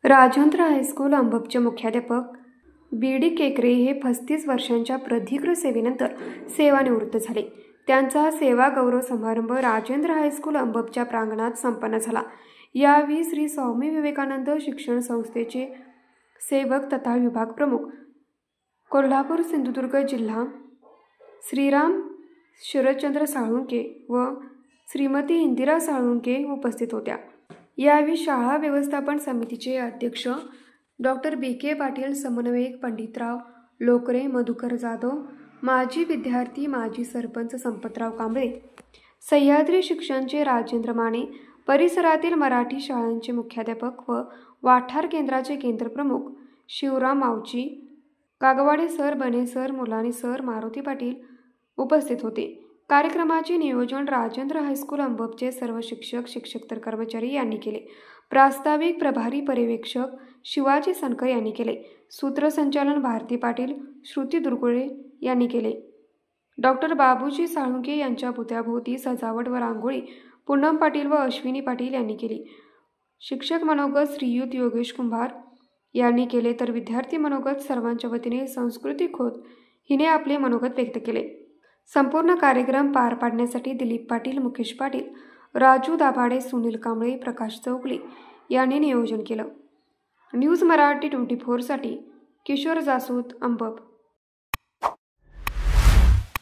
Rajendra high school अंबपचे मुख्याध्यापक BD. केकरे हे 35 वर्षांच्या प्रदीर्घ सेवेनंतर सेवानिवृत्त झाले. त्यांचा सेवा गौरव समारंभ राजेंद्र हायस्कूल अंबपच्या प्रांगणात संपन्न झाला. यावेळी श्री स्वामी विवेकानंद शिक्षण संस्थेचे सेवक तथा विभाग प्रमुख कोल्हापूर सिंधुदुर्ग जिल्हा श्रीराम शरदचंद्र साळुंके व श्रीमती इंदिरा साळुंके उपस्थित होत्या. यावेळी शाळा व्यवस्थापन समितीचे अध्यक्ष डॉक्टर बी.के. पाटील, समन्वयक पंडितराव लोकरे, मधुकर जाधव, माजी विद्यार्थी, माजी सरपंच संपतराव कांबळे, सह्याद्री शिक्षणचे राजेंद्र माने, परिसरातील मराठी शाळांचे मुख्याध्यापक व वाठार केंद्राचे केंद्रप्रमुख शिवराम मावची, कागवाडे सर, बने सर, मुलानी सर, मारुती पाटील उपस्थित होते. कार्यक्रमाचे नियोजन राजेंद्र हायस्कूल अंबपचे सर्व शिक्षक, शिक्षकेतर कर्मचारी यांनी केले. प्रास्ताविक प्रभारी पर्यवेक्षक शिवाजी सनकर यांनी केले. सूत्रसंचालन भारती पाटील, श्रुती दुर्गुळे यांनी केले. डॉक्टर बाबूजी साळुंके यांच्या पुतळ्याभोवती सजावट व रांगोळी पूनम पाटील व अश्विनी पाटील यांनी केली. शिक्षक मनोगत श्रीयुत योगेश कुंभार यांनी केले, तर विद्यार्थी मनोगत सर्वांच्या वतीने संस्कृती खोत हिने आपले मनोगत व्यक्त केले. संपूर्ण कार्यक्रम पार पाडण्यासाठी दिलीप पाटील, मुकेश पाटील, राजू दाभाडे, सुनील कांबळे, प्रकाश चौगले यांनी नियोजन केलं. न्यूज मराठी 24 साठी किशोर जासूद, अंबप.